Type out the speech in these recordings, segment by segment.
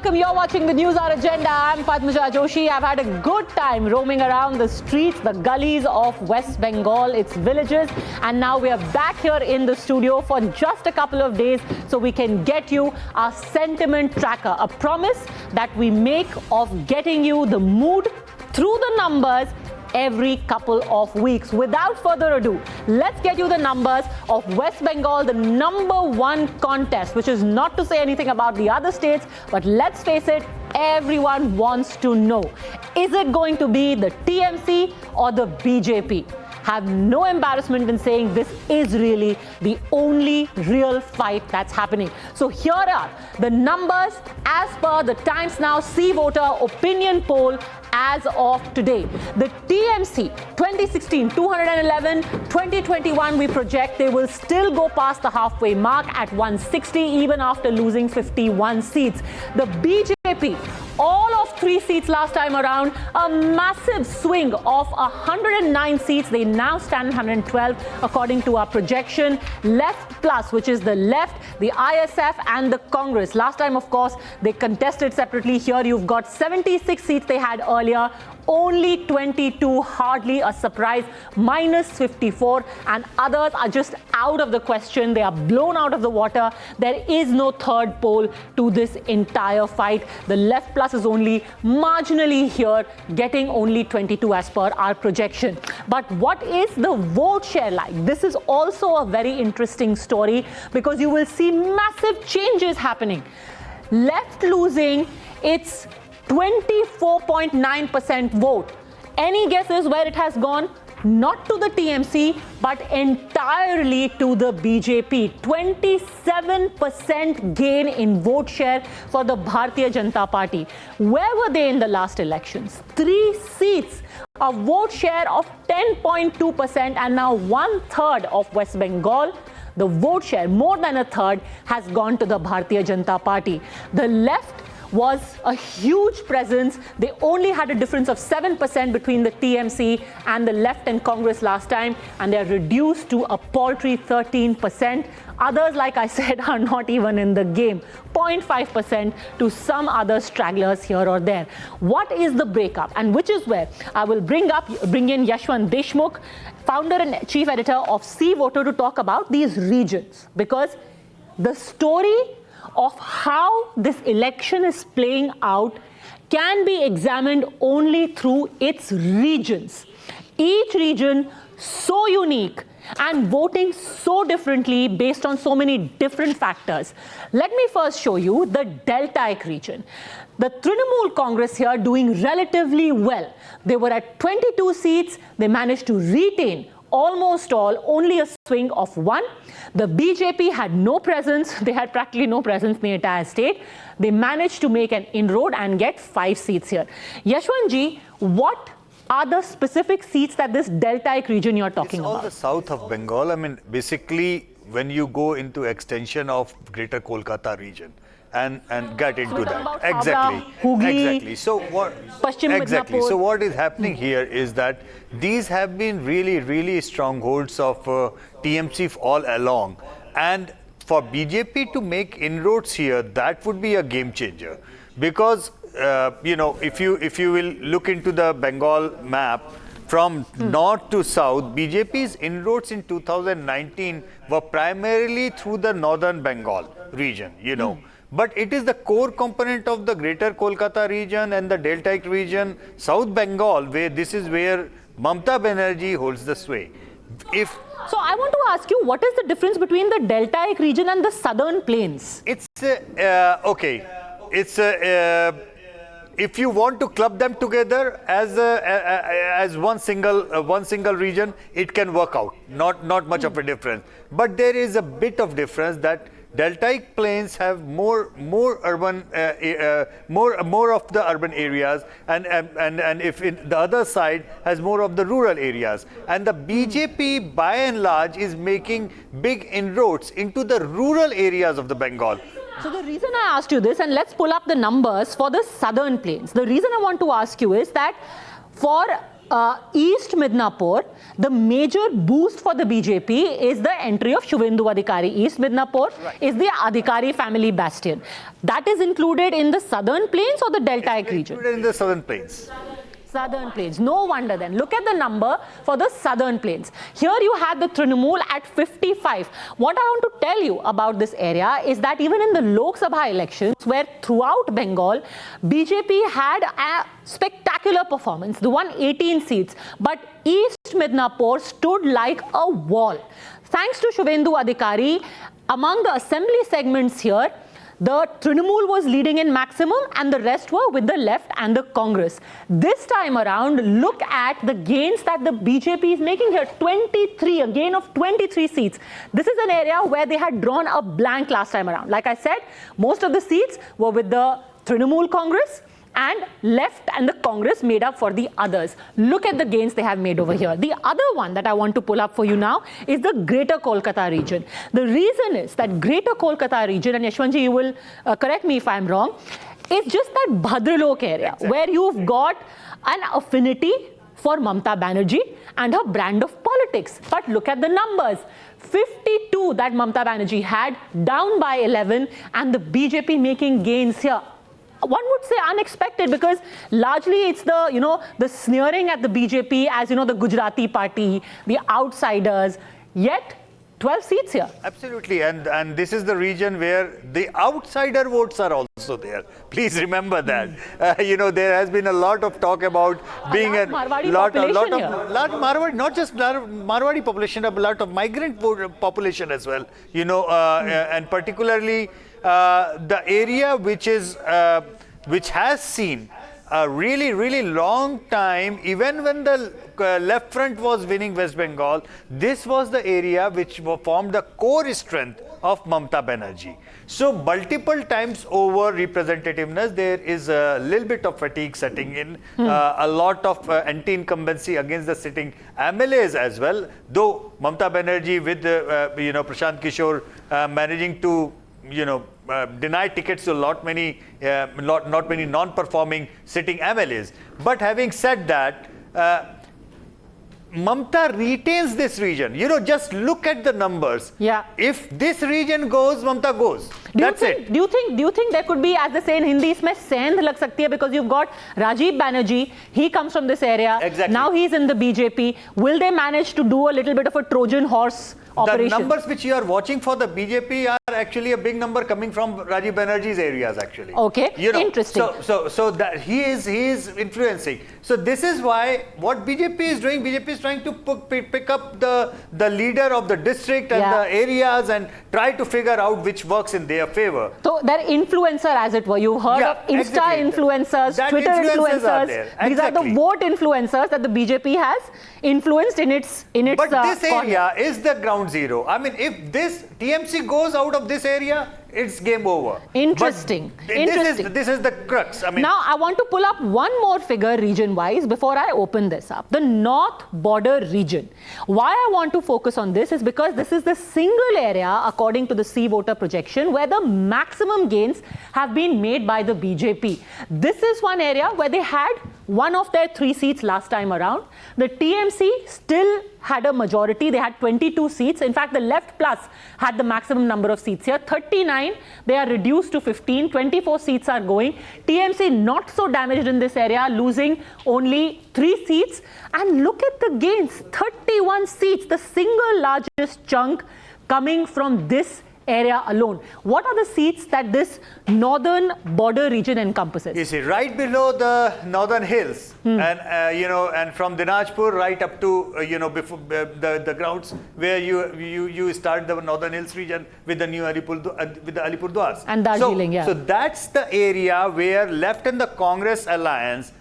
welcome. You're watching the News Hour Agenda. I'm Padmaja Joshi. I've had a good time roaming around the streets, the gullies of West Bengal, its villages. And now we are back here in the studio for just a couple of days so we can get you our sentiment tracker, a promise that we make of getting you the mood through the numbers every couple of weeks. Without further ado, let's get you the numbers of West Bengal, the #1 contest, which is not to say anything about the other states, but let's face it, everyone wants to know. Is it going to be the TMC or the BJP? Have no embarrassment in saying this is really the only real fight that's happening. So here are the numbers as per the Times Now C Voter opinion poll as of today. The TMC 2016 211, 2021 we project they will still go past the halfway mark at 160 even after losing 51 seats. The BJP, all of 3 seats last time around, a massive swing of 109 seats. They now stand 112 according to our projection. Left Plus, which is the left, the ISF and the Congress. Last time, of course, they contested separately. Here you've got 76 seats they had earlier. Only 22, hardly a surprise, minus 54, and others are just out of the question. They are blown out of the water. There is no third pole to this entire fight. The Left Plus is only marginally here, getting only 22 as per our projection. But what is the vote share like? This is also a very interesting story because you will see massive changes happening. Left losing its 24.9% vote. Any guesses where it has gone? Not to the TMC, but entirely to the BJP. 27% gain in vote share for the Bharatiya Janata Party. Where were they in the last elections? 3 seats, a vote share of 10.2%, and now 1/3 of West Bengal. The vote share, more than a third, has gone to the Bharatiya Janata Party. The left was a huge presence. They only had a difference of 7% between the TMC and the left and Congress last time, and they are reduced to a paltry 13%. Others, like I said, are not even in the game. 0.5% to some other stragglers here or there. What is the breakup? And which is where I will bring in Yashwant Deshmukh, founder and chief editor of C Voter, to talk about these regions, because the story of how this election is playing out can be examined only through its regions. Each region so unique and voting so differently based on so many different factors. Let me first show you the Deltaic region. The Trinamool Congress here doing relatively well. They were at 22 seats. They managed to retain almost all, only a swing of 1. The BJP had no presence. They had practically no presence in the entire state. They managed to make an inroad and get 5 seats here. Yashwantji, what are the specific seats that this Deltaic region you're talking about? It's all the south of Bengal. I mean, basically, when you go into extension of Greater Kolkata region and get into that. Exactly. Hooghly, exactly. So what? Paschim Exactly. Midnapur. So what is happening here is that these have been really strongholds of TMC all along, and for BJP to make inroads here, that would be a game changer, because if you will look into the Bengal map from north to south, BJP's inroads in 2019 were primarily through the northern Bengal region, But it is the core component of the Greater Kolkata region and the Deltaic region, South Bengal, where this is where Mamata Banerjee holds the sway. So I want to ask you, what is the difference between the Deltaic region and the southern plains? It's okay. It's if you want to club them together as one single region, it can work out. Not much of a difference. But there is a bit of difference that Deltaic plains have more urban, more of the urban areas, and if the other side has more of the rural areas. And the BJP, by and large, is making big inroads into the rural areas of the Bengal. So the reason I asked you this, and let's pull up the numbers for the southern plains. The reason I want to ask you is that for East Midnapur, the major boost for the BJP is the entry of Shubhendu Adhikari. East Midnapur is the Adhikari family bastion. That is included in the southern plains or the deltaic region? Included in the southern plains. Southern plains. No wonder then. Look at the number for the southern plains. Here you had the Trinamool at 55. What I want to tell you about this area is that even in the Lok Sabha elections, where throughout Bengal, BJP had a spectacular performance. They won 18 seats. But East Midnapur stood like a wall. Thanks to Shubhendu Adhikari, among the assembly segments here, the Trinamool was leading in maximum and the rest were with the left and the Congress. This time around, look at the gains that the BJP is making here. 23, a gain of 23 seats. This is an area where they had drawn a blank last time around. Like I said, most of the seats were with the Trinamool Congress, and left and the Congress made up for the others. Look at the gains they have made over here. The other one that I want to pull up for you now is the Greater Kolkata region. The reason is that Greater Kolkata region, and Yashwantji, you will correct me if I'm wrong, is just that Bhadralok area where you've got an affinity for Mamta Banerjee and her brand of politics. But look at the numbers. 52 that Mamta Banerjee had, down by 11, and the BJP making gains here. One would say unexpected, because largely it's the, the sneering at the BJP as, the Gujarati party, the outsiders, yet 12 seats here. Absolutely, and this is the region where the outsider votes are also there. Please remember that. There has been a lot of talk about being a lot of Marwadi, not just Marwadi population, but a lot of migrant population as well. And particularly the area which has seen a really, really long time, even when the left front was winning West Bengal, this was the area which formed the core strength of Mamta Banerjee. So multiple times over representativeness, there is a little bit of fatigue setting in, a lot of anti-incumbency against the sitting MLAs as well, though Mamta Banerjee with Prashant Kishore managing to deny tickets to not many non-performing sitting MLAs. But having said that, Mamta retains this region. Just look at the numbers. Yeah. If this region goes, Mamta goes. That's it. Do you think there could be, as they say in Hindi, isme sendh lag sakti hai, because you've got Rajiv Banerjee, he comes from this area. Exactly. Now he's in the BJP. Will they manage to do a little bit of a Trojan horse operation? The numbers which you are watching for the BJP are actually a big number coming from Rajiv Banerjee's areas actually. Okay, interesting. So that he is influencing. So this is why what BJP is doing, BJP is trying to pick up the leader of the district and the areas and try to figure out which works in their favor. So they're influencer, as it were. You've heard of Insta influencers, Twitter influencers. These are the vote influencers that the BJP has influenced in its But this area is the ground zero. I mean, if this TMC goes out of this area, it's game over. Interesting. This is the crux. I mean, now I want to pull up one more figure region-wise before I open this up. The North Border region. Why I want to focus on this is because this is the single area, according to the C voter projection, where the maximum gains have been made by the BJP. This is one area where they had one of their 3 seats last time around. The TMC still had a majority. They had 22 seats. In fact, the Left Plus had the maximum number of seats here. 39, they are reduced to 15. 24 seats are going. TMC not so damaged in this area, losing only 3 seats. And look at the gains, 31 seats, the single largest chunk coming from this area alone. What are the seats that this northern border region encompasses? You see, right below the northern hills, and from Dinajpur right up to before the grounds where you start the northern hills region with the new Alipurdwars and Darjeeling. So that's the area where left and the Congress alliance,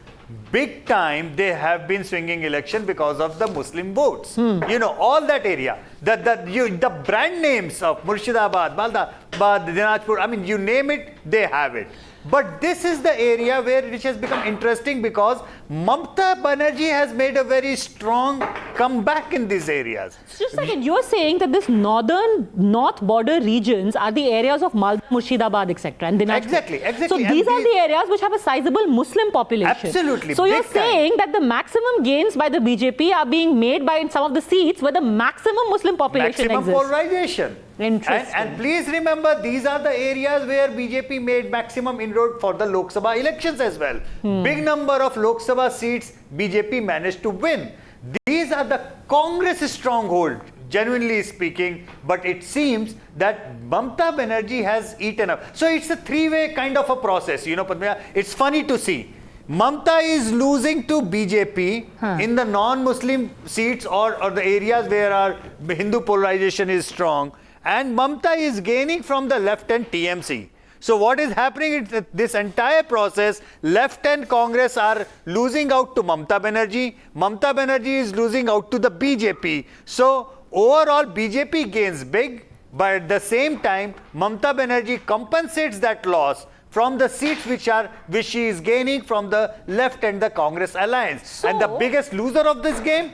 big time, they have been swinging election because of the Muslim votes. All that area. The brand names of Murshidabad, Balda, Dinajpur, I mean, you name it, they have it. But this is the area which has become interesting because Mamata Banerjee has made a very strong comeback in these areas. Just a second, you're saying that this north border regions are the areas of Malda, Murshidabad, etc. and Dinajpur. Exactly. So these are the areas which have a sizable Muslim population. Absolutely. So you're saying that the maximum gains by the BJP are being made by some of the seats where the maximum Muslim population maximum exists. polarization. Interesting. And please remember, these are the areas where BJP made maximum inroad for the Lok Sabha elections as well. Big number of Lok Sabha seats BJP managed to win. These are the Congress stronghold, genuinely speaking, but it seems that Mamata Banerjee has eaten up. So it's a three-way kind of a process, you know, Padmaya. It's funny to see. Mamata is losing to BJP in the non-Muslim seats or the areas where our Hindu polarization is strong. And Mamata is gaining from the left and TMC. So what is happening is that this entire process, left and Congress are losing out to Mamata Banerjee. Mamata Banerjee is losing out to the BJP. So overall BJP gains big, but at the same time, Mamata Banerjee compensates that loss from the seats which she is gaining from the left and the Congress alliance. So, and the biggest loser of this game,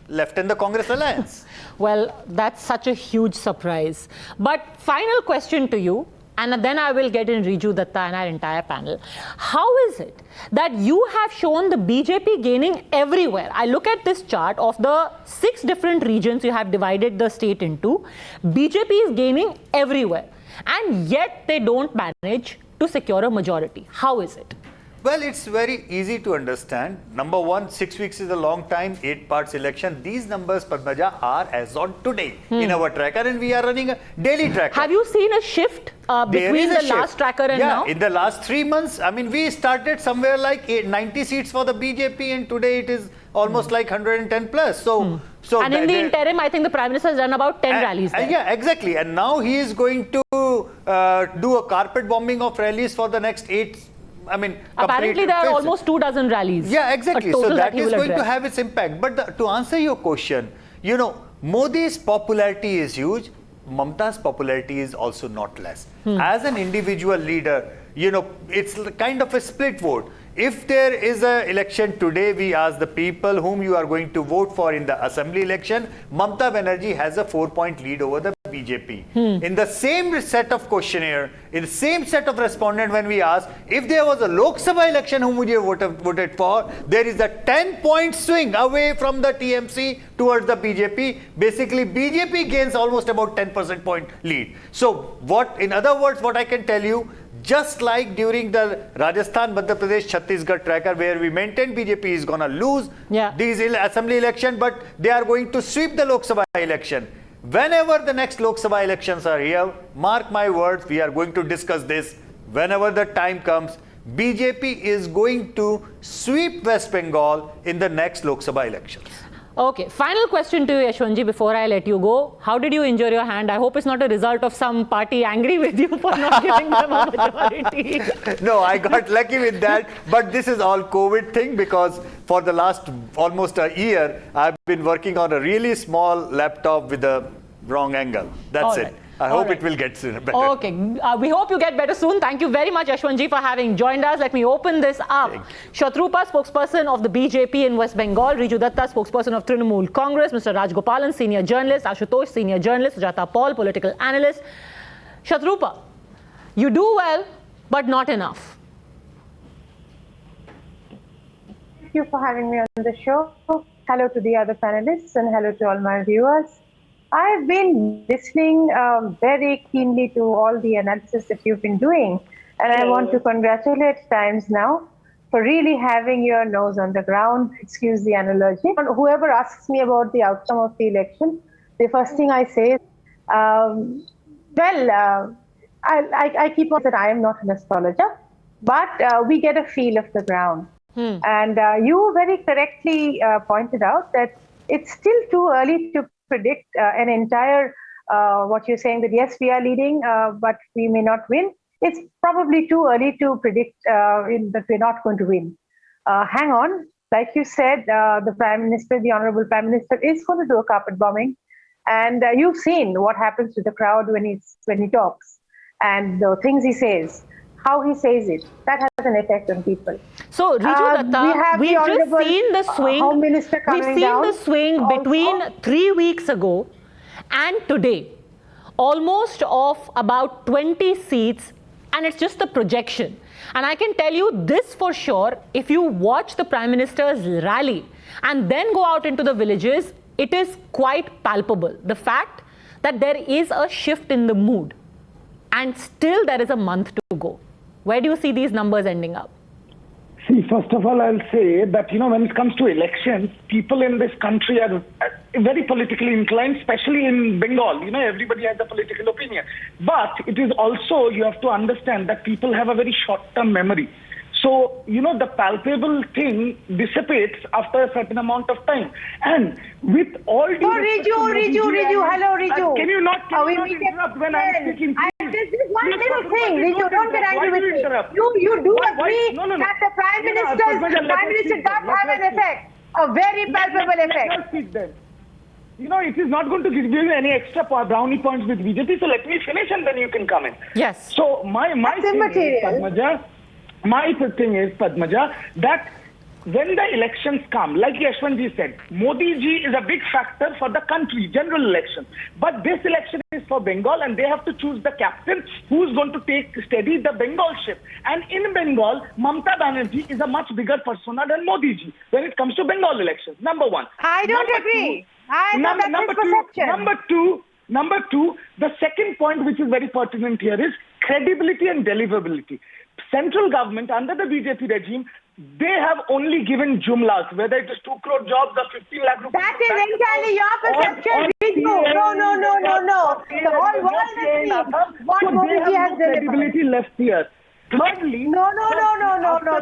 left and the Congress alliance. Well, that's such a huge surprise. But final question to you, and then I will get in Riju Datta and our entire panel. How is it that you have shown the BJP gaining everywhere? I look at this chart of the 6 different regions you have divided the state into. BJP is gaining everywhere, and yet they don't manage to secure a majority. How is it? Well, it's very easy to understand. Number one, 6 weeks is a long time, 8 parts election. These numbers, Padmaja, are as on today in our tracker, and we are running a daily tracker. Have you seen a shift between the last tracker and now? Yeah, in the last 3 months, I mean, we started somewhere like 90 seats for the BJP, and today it is almost like 110 plus. So and in the interim, I think the Prime Minister has done about 10 rallies there. Yeah, exactly. And now he is going to do a carpet bombing of rallies for the next 8. I mean, apparently there are almost 24 rallies. Yeah, exactly. So that is going to have its impact. But to answer your question, you know, Modi's popularity is huge. Mamata's popularity is also not less. As an individual leader, you know, it's kind of a split vote. If there is an election today, we ask the people whom you are going to vote for in the assembly election. Mamata Banerjee has a 4-point lead over the BJP. In the same set of questionnaire, in the same set of respondent, when we ask if there was a Lok Sabha election, whom would you have voted for? There is a 10-point swing away from the TMC towards the BJP. Basically, BJP gains almost about 10% point lead. So, in other words, what I can tell you, just like during the Rajasthan, Madhya Pradesh, Chhattisgarh tracker, where we maintained BJP is going to lose these assembly election, but they are going to sweep the Lok Sabha election. Whenever the next Lok Sabha elections are here, mark my words, we are going to discuss this. Whenever the time comes, BJP is going to sweep West Bengal in the next Lok Sabha elections. Okay, final question to you, Yashwantji, before I let you go. How did you injure your hand? I hope it's not a result of some party angry with you for not giving them a majority. No, I got lucky with that. But this is all COVID thing, because for the last almost a year, I've been working on a really small laptop with a wrong angle. That's it. I hope it will get better. Okay, we hope you get better soon. Thank you very much, Yashwantji, for having joined us. Let me open this up. Shatrupa, spokesperson of the BJP in West Bengal. Riju Datta, spokesperson of Trinamool Congress. Mr. Raj Gopalan, senior journalist. Ashutosh, senior journalist. Sujata Paul, political analyst. Shatrupa, you do well, but not enough. Thank you for having me on the show. Hello to the other panelists and hello to all my viewers. I've been listening very keenly to all the analysis that you've been doing, and I want to congratulate Times Now for really having your nose on the ground. Excuse the analogy. Whoever asks me about the outcome of the election, the first thing I say is, I keep on that I am not an astrologer, but we get a feel of the ground. And you very correctly pointed out that it's still too early to predict an entire, what you're saying that yes, we are leading, but we may not win. It's probably too early to predict that we're not going to win. Hang on. Like you said, the Prime Minister, the Honorable Prime Minister is going to do a carpet bombing. And you've seen what happens to the crowd when he talks, and the things he says, how he says it. That has an effect on people. So, Riju Datta, we've just seen the swing. Home Minister We've coming seen down the swing also. between 3 weeks ago and today, almost of about 20 seats, and it's just a projection. And I can tell you this for sure, if you watch the Prime Minister's rally and then go out into the villages, it is quite palpable. The fact that there is a shift in the mood, and still there is a month to go. Where do you see these numbers ending up? See, first of all, I'll say that, when it comes to elections, people in this country are very politically inclined, especially in Bengal. Everybody has a political opinion. But it is also, you have to understand that people have a very short-term memory. So, the palpable thing dissipates after a certain amount of time. And with all due Riju, hello, Riju. Can you not interrupt when I'm speaking? This is one little thing, Riju, don't get angry with me. You do agree that the Prime Minister does have an effect, a very palpable effect. It is not going to give you any extra brownie points with BJP, so let me finish and then you can come in. Yes. So my thing is, Padmaja, that when the elections come, like Yashwantji said, Modi ji is a big factor for the country, general election. But this election is for Bengal and they have to choose the captain who's going to steady the Bengal ship. And in Bengal, Mamata Banerjee is a much bigger persona than Modi ji when it comes to Bengal elections. Number one. I don't agree. Number two, the second point which is very pertinent here is credibility and deliverability. Central government under the BJP regime, they have only given jumlas, whether it is 2 crore jobs or 15 lakh rupees. That is entirely your perception. No. The whole world is seeing what Modi ji has delivered. Credibility left here. Thirdly, no.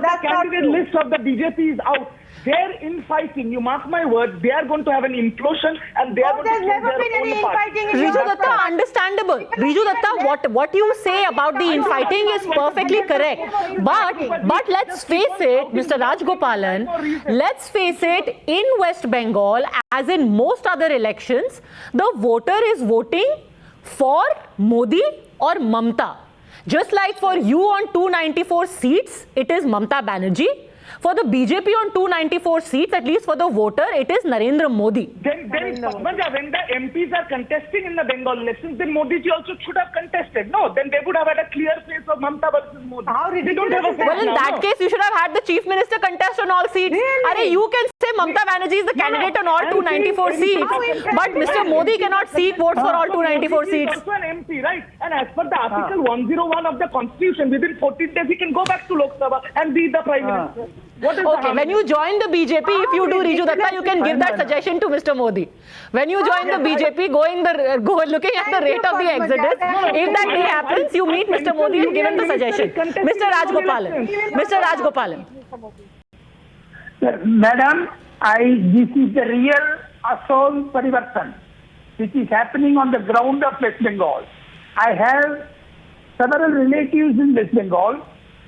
That's the candidate list of the BJP is out. They're infighting. You mark my words. They are going to have an implosion, and they are going to there's never been any infighting. Riju Datta, understandable. Riju Datta, what you say about the infighting is perfectly correct. But let's face it, Mr. Rajgopalan, let's face it, in West Bengal, as in most other elections, the voter is voting for Modi or Mamata. Just like for you on 294 seats, it is Mamata Banerjee. For the BJP on 294 seats, at least for the voter, it is Narendra Modi. Then Padmaja, when the MPs are contesting in the Bengal elections, then Modi ji also should have contested. No, then they would have had a clear face of Mamata versus Modi. They don't have a face. Well, in that case, you should have had the Chief Minister contest on all seats. Really? You can say Mamata Banerjee is the candidate on all 294 seats, but Mr. Modi cannot seek votes for all 294 seats. He is also an MP, right? And as per the Article 101 of the Constitution, within 14 days he can go back to Lok Sabha and be the Prime Minister. Okay, when you join the BJP, if you do, Riju Datta, you can give that suggestion to Mr. Modi. When you join the BJP, go looking at the rate of the exodus. If that day happens, you meet Mr. Modi and give him the suggestion. Mr. Rajgopalan. Madam, this is the real Asol Parivartan, which is happening on the ground of West Bengal. I have several relatives in West Bengal,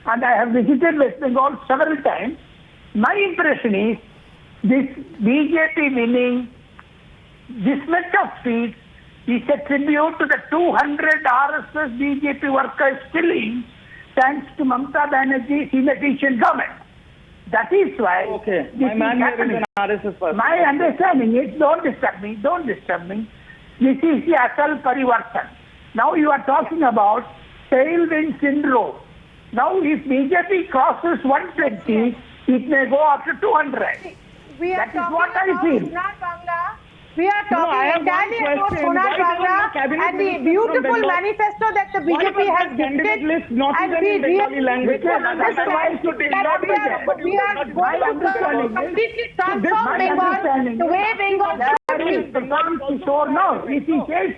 and I have visited West Bengal several times. My impression is this BJP winning this much of seats is a tribute to the 200 RSS BJP workers killing thanks to Mamata Banerjee's inefficient government. That is why this my man is happening. Is an RSS person. My understanding is, don't disturb me. This is the Atal Parivartan. Now you are talking about tailwind syndrome. Now if BJP crosses 120, it may go up to 200. That is what I feel. We are talking entirely about Sonal Bangla and the beautiful manifesto that the BJP has dictated, and we really language. we are going to completely transform Bengal the way Bengal should be. Prashant Kishore, no, if he says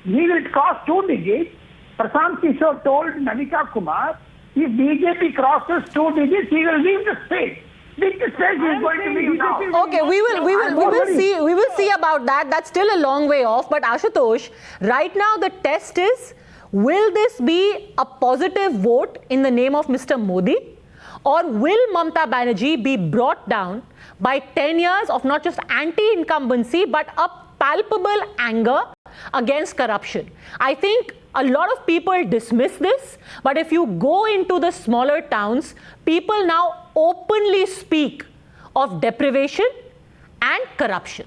he will cross 2 digits, Prashant Kishore told Nanika Kumar, if BJP crosses 2 digits, he will leave the state. Which stage is going to be now? Okay, we will see about that. That's still a long way off. But Ashutosh, right now the test is, will this be a positive vote in the name of Mr. Modi, or will Mamata Banerjee be brought down by 10 years of not just anti-incumbency but a palpable anger against corruption. I think a lot of people dismiss this, but if you go into the smaller towns, people now openly speak of deprivation and corruption.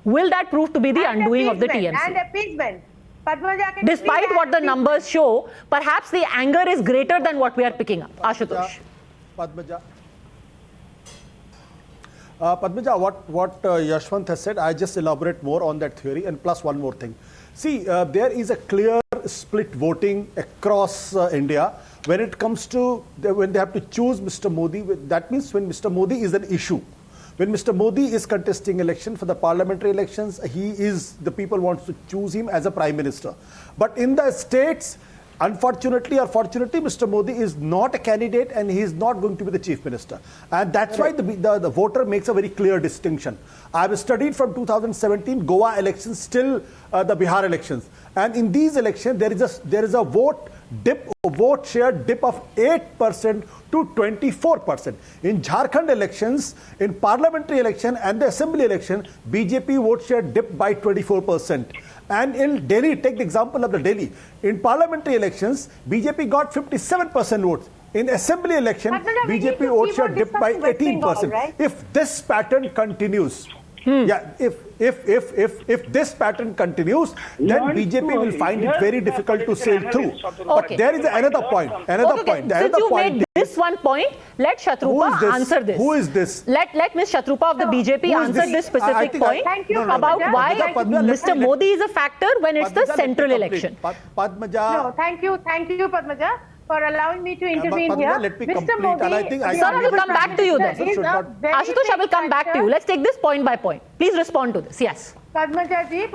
Will that prove to be the undoing of the TMC? And appeasement. Despite what the numbers show, perhaps the anger is greater than what we are picking up. Ashutosh. Padmaja, what Yashwant has said, I just elaborate more on that theory, and plus one more thing. See, there is a clear split voting across India when it comes to, when they have to choose Mr. Modi. That means when Mr. Modi is an issue. When Mr. Modi is contesting election for the parliamentary elections, the people wants to choose him as a prime minister. But in the states, unfortunately or fortunately, Mr. Modi is not a candidate and he is not going to be the chief minister. And that's why the voter makes a very clear distinction. I've studied from 2017 Goa elections till the Bihar elections. And in these elections, there is a vote share dip of 8% to 24%. In Jharkhand elections, in parliamentary election and the assembly election, BJP vote share dipped by 24%. And in Delhi, take the example of the Delhi. In parliamentary elections, BJP got 57% votes. In assembly election, BJP vote share dipped by 18%. Right? If this pattern continues, if this pattern continues, then BJP will find it very difficult to sail through. But there is another point. Since you made this one point, let Shatrupa answer this. Who is this? Let Ms. Shatrupa of the BJP answer this specific point about why Mr. Modi is a factor when it's the central election. Padmaja. No, thank you, Padmaja, for allowing me to intervene here. Let me Mr. complete, Modi, and I think Sir, I will come back to you then. Ashutosh, I will come back to you. Let's take this point by point. Please respond to this. Yes. Padmaja ji,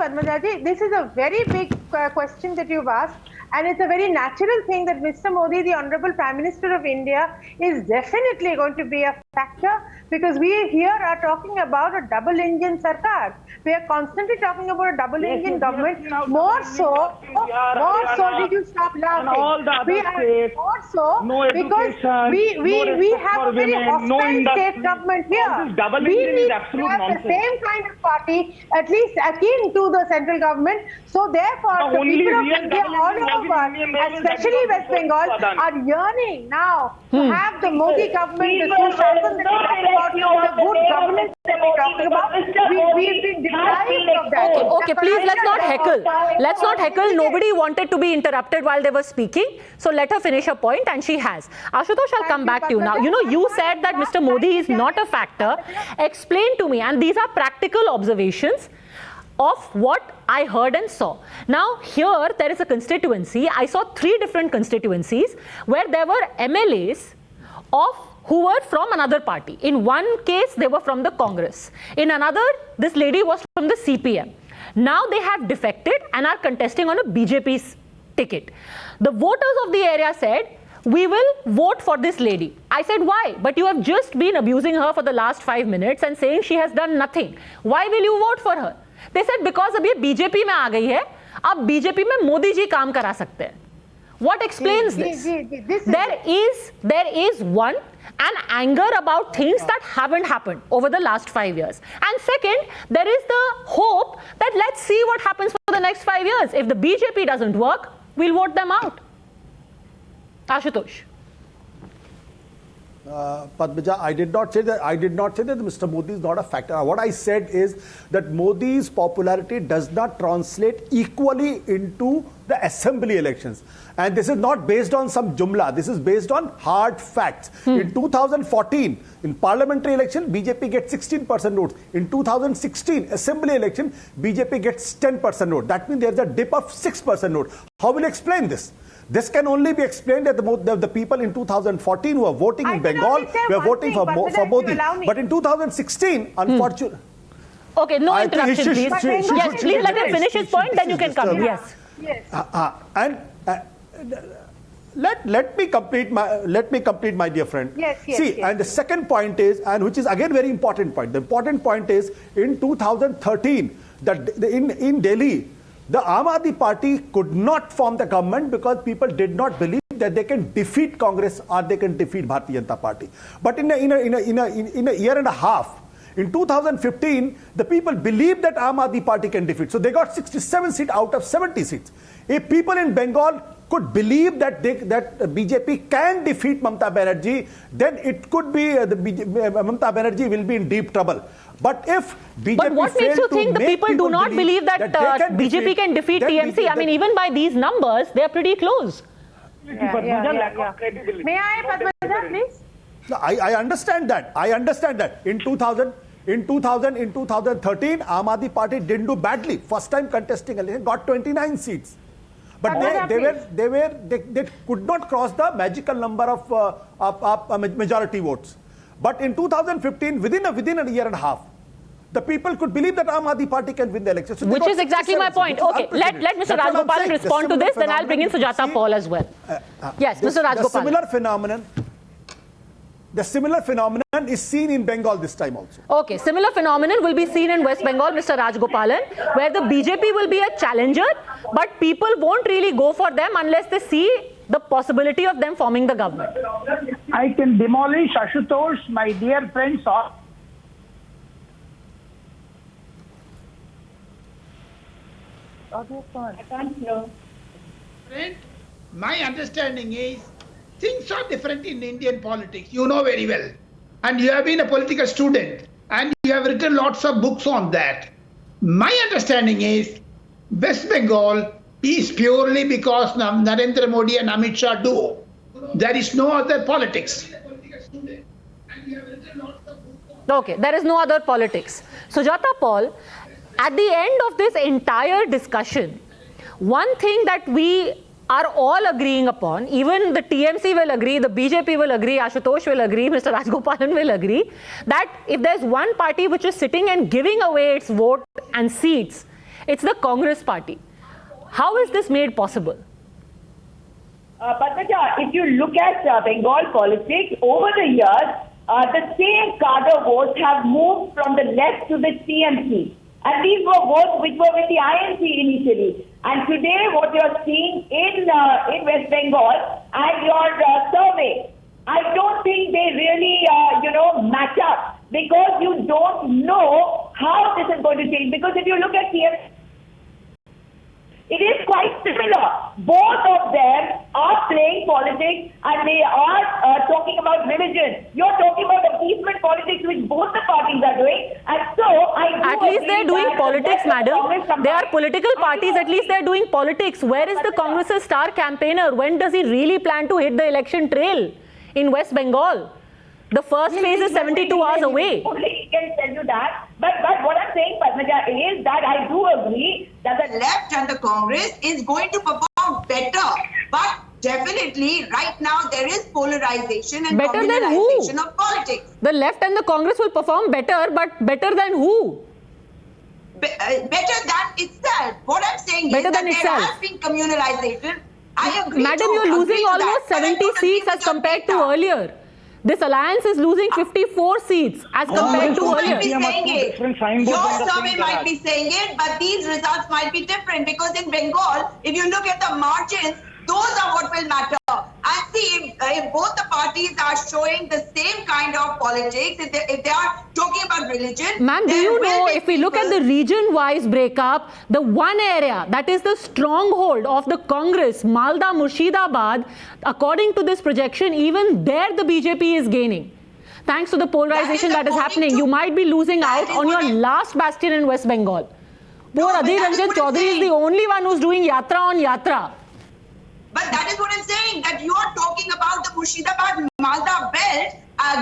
this is a very big question that you've asked. And it's a very natural thing that Mr. Modi, the Honorable Prime Minister of India, is definitely going to be a factor, because we here are talking about a double-engine sarkar. We are constantly talking about a double-engine government. More so, did you stop laughing? More so, because we have a very hostile state government here. We need to have the same kind of party, at least akin to the central government. So therefore, the people of India all over, especially West Bengal, are yearning now to have the Modi government, the Sushashan that we talk about, the good governance that we're talking about. We've been deprived of that. Okay, please, let's not heckle. Let's not heckle. Nobody wanted to be interrupted while they were speaking. So let her finish her point, and she has. Ashutosh, I'll come back to you now. You know, you said that Mr. Modi is not a factor. Explain to me, and these are practical observations of what I heard and saw. Now, here there is a constituency. I saw 3 different constituencies where there were MLAs who were from another party. In one case, they were from the Congress. In another, this lady was from the CPM. Now they have defected and are contesting on a BJP's ticket. The voters of the area said, we will vote for this lady. I said, why? But you have just been abusing her for the last 5 minutes and saying she has done nothing. Why will you vote for her? They said, because अब ये BJP में आ गई है, अब BJP में मोदी जी काम करा सकते हैं. What explains this? There is one, an anger about things that haven't happened over the last 5 years. And second, there is the hope that let's see what happens for the next 5 years. If the BJP doesn't work, we'll vote them out. Ashutosh. Padmaja, I did not say that Mr. Modi is not a factor. What I said is that Modi's popularity does not translate equally into the assembly elections. And this is not based on some jumla. This is based on hard facts. In 2014, in parliamentary election, BJP gets 16% votes. In 2016, assembly election, BJP gets 10% vote. That means there's a dip of 6% vote. How will you explain this? This can only be explained that the people in 2014 who are voting in Bengal were voting for Modi. But in 2016, unfortunately... Okay, no interruption, please. Yes, please let him finish his point, then you can come. Yes. And let me complete my dear friend. Yes. And the second point is, and which is again very important point. The important point is in 2013 that in Delhi, the Aam Aadmi Party could not form the government because people did not believe that they can defeat Congress or they can defeat Bharatiya Janata Party. But in a year and a half, In 2015, the people believed that Aam Aadmi Party can defeat. So they got 67 seats out of 70 seats. If people in Bengal could believe that BJP can defeat Mamata Banerjee, then it could be Mamata Banerjee will be in deep trouble. But if BJP But what makes you think the people do not believe that BJP can defeat TMC? I mean, even by these numbers, they are pretty close. May I, Padmaja, please? No, I understand that. I understand that. In 2013, Aam Aadmi Party didn't do badly. First time contesting election, got 29 seats. But they could not cross the magical number of majority votes. But in 2015, within a year and a half, the people could believe that Aam Aadmi Party can win the election. So which is exactly my point. Okay, let Mr. Rajgopalan respond to this, then I'll bring in Sujata Paul as well. Yes, Mr. Rajgopalan. The similar phenomenon is seen in Bengal this time also. Okay, similar phenomenon will be seen in West Bengal, Mr. Rajgopalan, where the BJP will be a challenger, but people won't really go for them unless they see the possibility of them forming the government. I can demolish Ashutosh, my dear friends. I can't hear. Friend, my understanding is things are different in Indian politics. You know very well. And you have been a political student. And you have written lots of books on that. My understanding is West Bengal is purely because Narendra Modi and Amit Shah do. There is no other politics. Okay, there is no other politics. Sujata Paul, at the end of this entire discussion, one thing that we are all agreeing upon, even the TMC will agree, the BJP will agree, Ashutosh will agree, Mr. Rajgopalan will agree, that if there's one party which is sitting and giving away its vote and seats, it's the Congress party. How is this made possible? Padmaja, if you look at Bengal politics, over the years, the same cadre votes have moved from the left to the TMC. And these were votes which were with the INC initially. And today, what you're seeing in West Bengal and your survey, I don't think they really, match up, because you don't know how this is going to change. Because if you look at TMC, it is quite similar. Both of them are playing politics and they are talking about religion. You're talking about appeasement politics, which both the parties are doing. And so, at least they're doing politics, madam. They are political parties. At least they're doing politics. Where is the Congress's star campaigner? When does he really plan to hit the election trail in West Bengal? The first phase is 72 hours away. Only he can tell you that. But what I'm saying, Padmaja, is that I do agree that the left and the Congress is going to perform better. But definitely, right now, there is polarization and communalization of politics. The left and the Congress will perform better, but better than who? Better than itself. What I'm saying better is that there has been communalization. I agree. Madam, you're losing almost 70 seats as compared to earlier. This alliance is losing 54 seats as compared to earlier. Your survey might be saying it, but these results might be different, because in Bengal, if you look at the margins, those are what will matter. And see, if both the parties are showing the same kind of politics, if they are talking about religion... Ma'am, do you know, if we look at the region-wise breakup, the one area that is the stronghold of the Congress, Malda, Murshidabad, according to this projection, even there the BJP is gaining. Thanks to the polarization that is happening. You might be losing out on your last bastion in West Bengal. Poor Adhir Ranjan Chaudhary is the only one who's doing yatra on yatra. But that is what I'm saying, that you are talking about the Murshidabad Malda belt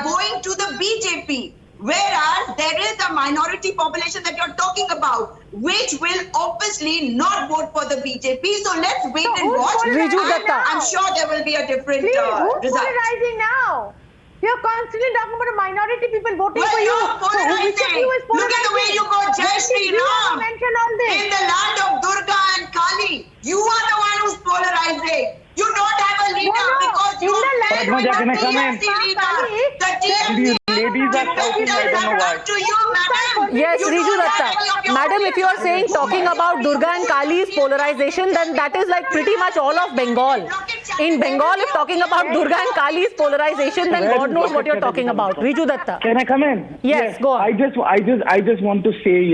going to the BJP. Whereas there is a minority population that you're talking about, which will obviously not vote for the BJP. So let's wait and watch. I'm sure there will be a different result. Who's polarizing now? You're constantly talking about a minority people voting for you. Polarizing. Look at the way you go, Jai Shri Ram. In the land of Durga and Kali, you are the one who's polarizing. You don't have a leader because you are the TMC leader. The TMC ladies are talking, I don't know why. To you, madam. Yes, Riju Datta. Madam, if you are saying talking about Durga and Kali's polarization, then that is like pretty much all of Bengal. In Bengal, if talking about Durga and Kali's polarization, then God knows what you're talking about. Riju Datta. Can I come in? Yes, go on. I just want to say,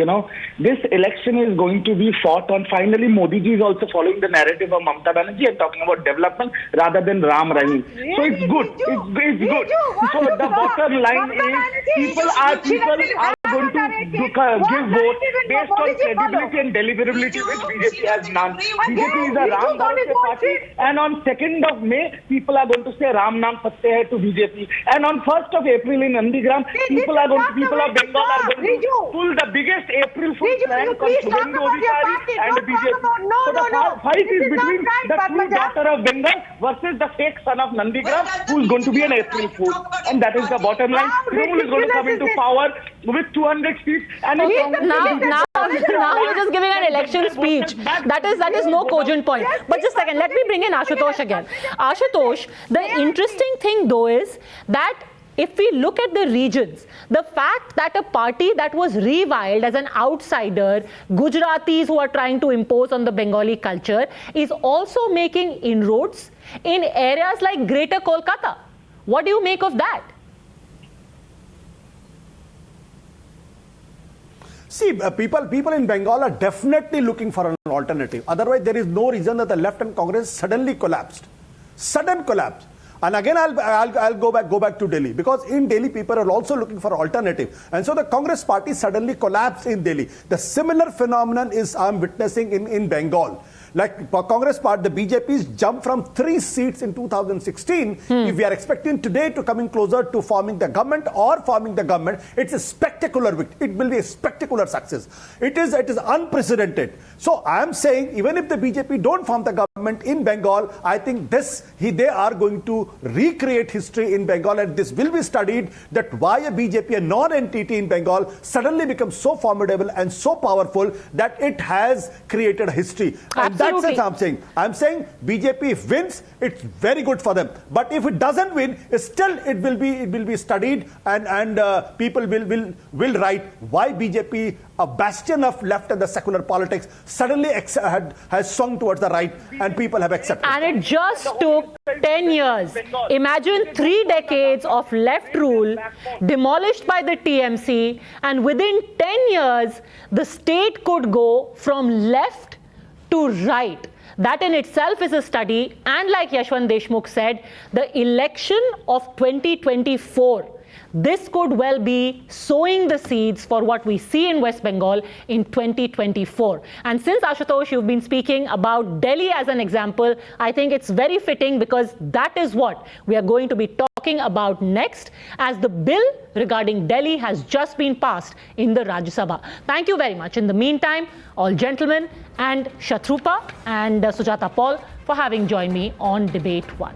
this election is going to be fought on. Finally, Modi ji is also following the narrative of Mamata Banerjee and talking about development rather than Ram Rahim. So it's good. It's good. So the bottom line is people are going to give vote based on credibility and deliverability, which BJP has none. BJP is a Ram Bharat party, and on 2nd of May, people are going to say Ram Naam Satya Hai to BJP. And on 1st of April in Nandigram, people of Bengal are going to pull the biggest April Fool's prank on Subhendu Adhikari and BJP. So the fight is between the true daughter of Bengal versus the fake son of Nandigram, who is going to be an April Fool. And that is the bottom line. Trinamool is going to come into power with 200 seats. And Now you're just giving an election speech. That is no cogent point. But just a second, let me bring in Ashutosh again. Ashutosh, the interesting thing though is that if we look at the regions, the fact that a party that was reviled as an outsider, Gujaratis who are trying to impose on the Bengali culture, is also making inroads in areas like Greater Kolkata. What do you make of that? See, people in Bengal are definitely looking for an alternative. Otherwise, there is no reason that the left and Congress suddenly collapsed. Sudden collapse. And again, I'll go back to Delhi, because in Delhi people are also looking for alternative, and so the Congress party suddenly collapsed in Delhi. The similar phenomenon is I'm witnessing in Bengal. Like Congress party, the BJP's jumped from 3 seats in 2016. If we are expecting today to coming closer to forming the government, it's a spectacular victory. It will be a spectacular success. It is unprecedented. So I am saying, even if the BJP don't form the government in Bengal, I think they are going to recreate history in Bengal, and this will be studied, that why a BJP, a non-entity in Bengal, suddenly becomes so formidable and so powerful that it has created a history. And that's what I'm saying BJP, if wins, it's very good for them. But if it doesn't win, still it will be studied, and people will write why BJP, a bastion of left and the secular politics, suddenly has swung towards the right, and people have accepted. And it just took 10 years. Imagine 3 decades of left rule demolished by the TMC, and within 10 years, the state could go from left to right. That in itself is a study, and like Yashwant Deshmukh said, the election of 2024, this could well be sowing the seeds for what we see in West Bengal in 2024. And since Ashutosh, you've been speaking about Delhi as an example, I think it's very fitting, because that is what we are going to be talking about next, as the bill regarding Delhi has just been passed in the Rajya Sabha. Thank you very much. In the meantime, all gentlemen, and Shathrupa and Sujata Paul for having joined me on Debate 1.